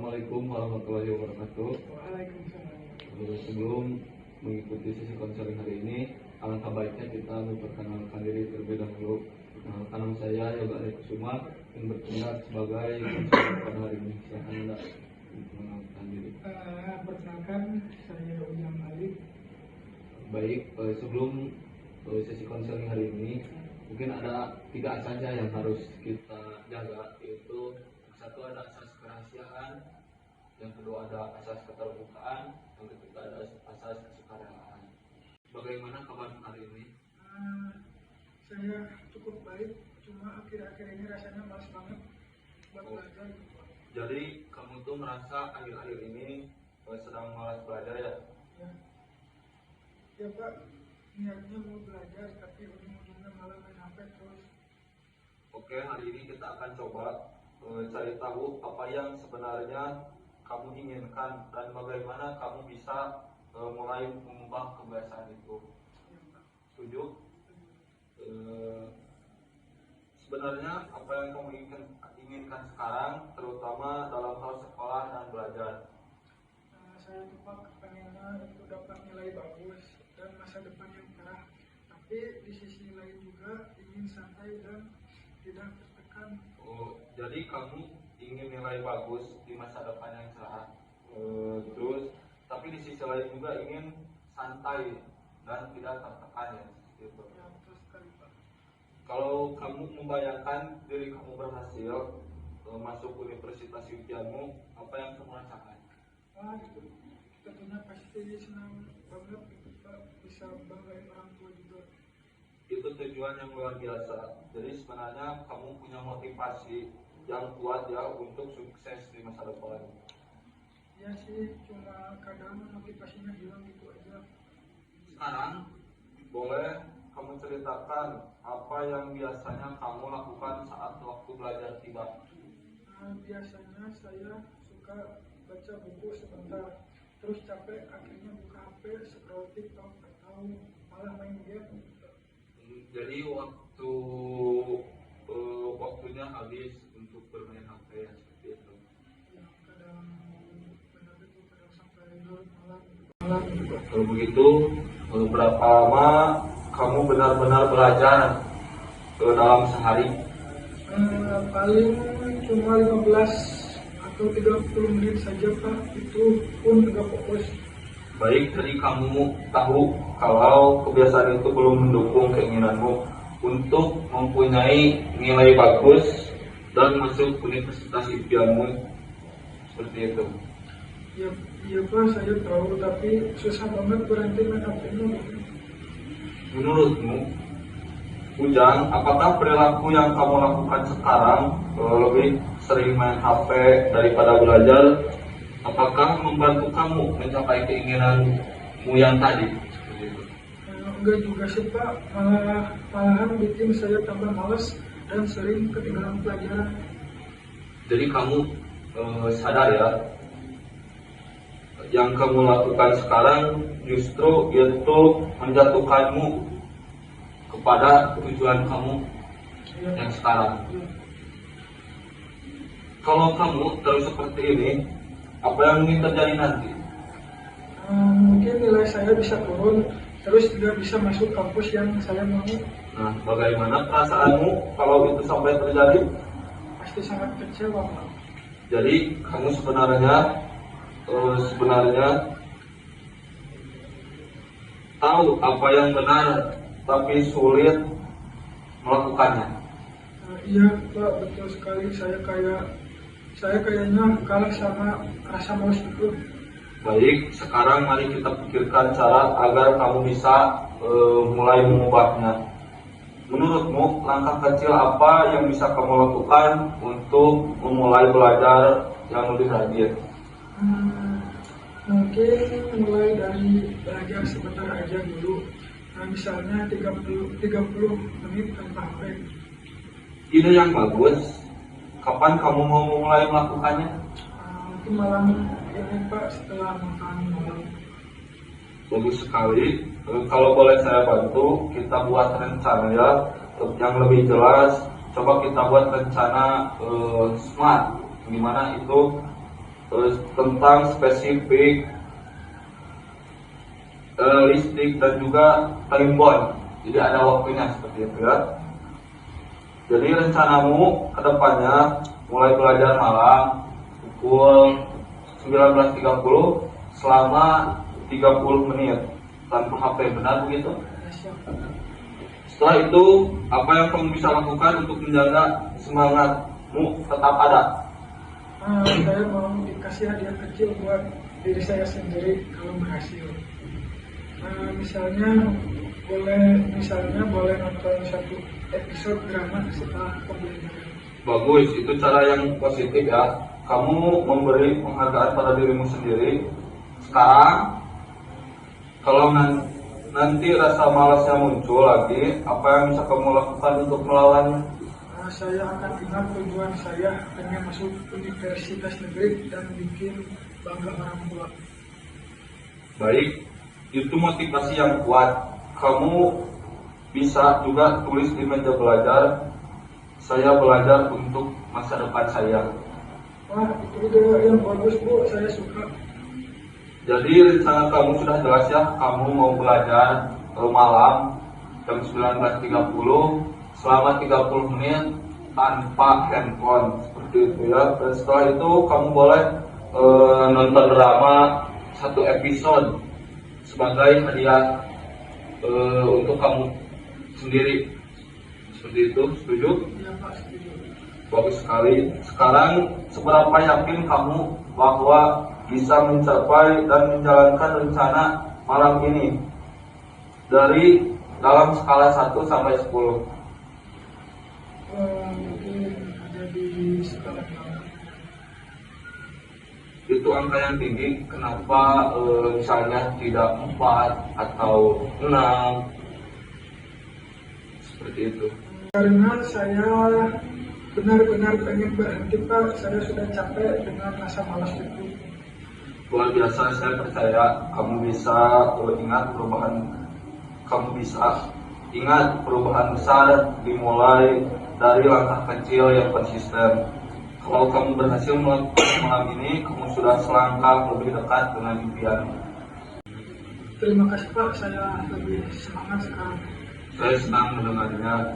Assalamualaikum warahmatullahi wabarakatuh. Waalaikumsalam. Sebelum mengikuti sesi konseling hari ini, alangkah baiknya kita memperkenalkan diri terlebih dahulu. Perkenalkan, nama saya Yoga Ade Kusuma yang bertugas sebagai konselor pada hari ini. Silakan Anda memperkenalkan diri. Perkenalkan, saya Ujang Malik. Baik, sebelum sesi konseling hari ini, mungkin ada 3 saja yang harus kita jaga, yaitu satu ada asas kerahasiaan, yang kedua ada asas keterbukaan, yang ketiga ada asas kesukarelawan. Bagaimana kabar hari ini? Saya cukup baik, cuma akhir-akhir ini rasanya malas banget buat belajar. Jadi kamu tuh merasa akhir-akhir ini sedang malas belajar ya? Ya Pak, niatnya mau belajar tapi ujung-ujungnya malah main HP terus. Oke, hari ini kita akan coba cari tahu apa yang sebenarnya kamu inginkan dan bagaimana kamu bisa mulai mengubah kebiasaan itu. Setuju? Sebenarnya apa yang kamu inginkan sekarang, terutama dalam hal sekolah dan belajar? Saya tuh Pak pengennya itu dapat nilai bagus dan masa depan yang cerah. Tapi di sisi lain juga ingin santai dan tidak tertekan. Jadi kamu ingin nilai bagus di masa depan yang cerah, terus tapi di sisi lain juga ingin santai dan tidak tertekan ya, gitu. Ya betul sekali Pak. Kalau kamu membayangkan diri kamu berhasil masuk universitas impianmu, apa yang kamu rasakan? Itu tentunya pasti senang banget gitu Pak, bisa banggain orang tua juga. Itu tujuan yang luar biasa. Jadi sebenarnya kamu punya motivasi yang kuat ya untuk sukses di masa depan. Ya sih, cuma kadang motivasinya hilang gitu aja. Sekarang boleh kamu ceritakan apa yang biasanya kamu lakukan saat waktu belajar tiba? Biasanya saya suka baca buku sebentar, terus capek akhirnya buka HP, scroll TikTok atau malah main game. Jadi waktunya habis untuk bermain HP ya, seperti itu. Ya, kadang benar itu, kadang sampai malam. Kalau begitu, berapa lama kamu benar-benar belajar dalam sehari? Paling cuma 15 atau 30 menit saja Pak, itu pun nggak fokus. Baik, jadi kamu tahu kalau kebiasaan itu belum mendukung keinginanmu untuk mempunyai nilai bagus dan masuk universitas impianmu, seperti itu. Iya Pak, saya tahu, tapi susah banget berhenti main HP-nya. Menurutmu, Ujang, apakah perilaku yang kamu lakukan sekarang lebih sering main HP daripada belajar? Apakah membantu kamu mencapai keinginanmu yang tadi? Enggak juga sih Pak, malahan bikin saya tambah malas dan sering ketinggalan pelajaran. Jadi kamu sadar ya, yang kamu lakukan sekarang justru itu menjatuhkanmu kepada tujuan kamu yang sekarang. Kalau kamu terus seperti ini, apa yang ingin terjadi nanti? Mungkin nilai saya bisa turun, terus tidak bisa masuk kampus yang saya mau. Nah, bagaimana perasaanmu kalau itu sampai terjadi? Pasti sangat kecewa Pak. Jadi kamu sebenarnya tahu apa yang benar, tapi sulit melakukannya. Iya Pak, betul sekali. Saya kayaknya kalah sama rasa malas itu. Baik, sekarang mari kita pikirkan cara agar kamu bisa mulai mengubahnya. Menurutmu, langkah kecil apa yang bisa kamu lakukan untuk memulai belajar yang lebih rajin? Mungkin mulai dari belajar sebentar aja dulu. Misalnya 30 menit tanpa HP. Ide yang bagus. Kapan kamu mau mulai melakukannya? Mungkin malam ini Pak, setelah makan malam. Bagus sekali. Kalau boleh saya bantu, kita buat rencana ya yang lebih jelas. Coba kita buat rencana SMART. Gimana itu? tentang spesifik listrik dan juga time bond. Jadi ada waktunya seperti itu ya. Jadi rencanamu ke depannya mulai belajar malam pukul 19.30 selama 30 menit tanpa HP, benar begitu? Ya, siap. Setelah itu, apa yang kamu bisa lakukan untuk menjaga semangatmu tetap ada? Saya mau dikasih hadiah kecil buat diri saya sendiri kalau berhasil. Misalnya boleh nonton satu episode drama setelah pembelajaran. Bagus, itu cara yang positif ya. Kamu memberi penghargaan pada dirimu sendiri. Sekarang, kalau nanti rasa malasnya muncul lagi, apa yang bisa kamu lakukan untuk melawannya? Saya akan ingat tujuan saya pengen masuk universitas negeri dan bikin bangga orang tua. Baik, itu motivasi yang kuat. Kamu bisa juga tulis di meja belajar, saya belajar untuk masa depan saya. Wah, itu ide yang bagus Bu, saya suka. Jadi rencana kamu sudah jelas ya, kamu mau belajar malam jam 19.30 selama 30 menit tanpa handphone seperti itu ya. Dan setelah itu kamu boleh nonton drama satu episode sebagai hadiah untuk kamu sendiri. Seperti itu, setuju? Iya Pak, setuju. Bagus sekali. Sekarang seberapa yakin kamu bahwa bisa mencapai dan menjalankan rencana malam ini dari dalam skala 1 sampai 10? Mungkin ada di sekolah. Itu angka yang tinggi. Kenapa misalnya tidak 4 atau 6 seperti itu? Karena saya benar-benar pengen berhenti Pak, saya sudah capek dengan rasa malas itu. Luar biasa, saya percaya kamu bisa ingat perubahan besar dimulai dari langkah kecil yang konsisten. Kalau kamu berhasil melakukan malam ini, kamu sudah selangkah lebih dekat dengan impian. Terima kasih Pak, saya lebih semangat sekarang. Saya senang mendengarnya.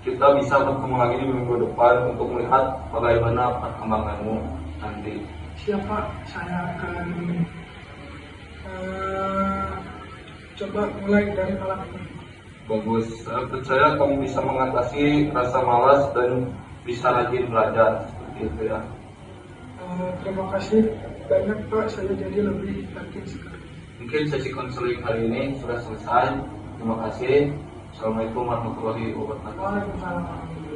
Kita bisa bertemu lagi di minggu depan untuk melihat bagaimana perkembanganmu nanti. Siap Pak, saya akan coba mulai dari malam ini. Bagus, saya percaya kamu bisa mengatasi rasa malas dan bisa rajin belajar seperti itu ya. Terima kasih banyak Pak, saya jadi lebih yakin sekarang. Mungkin sesi konseling hari ini sudah selesai. Terima kasih. Assalamualaikum warahmatullahi wabarakatuh. Waalaikumsalam.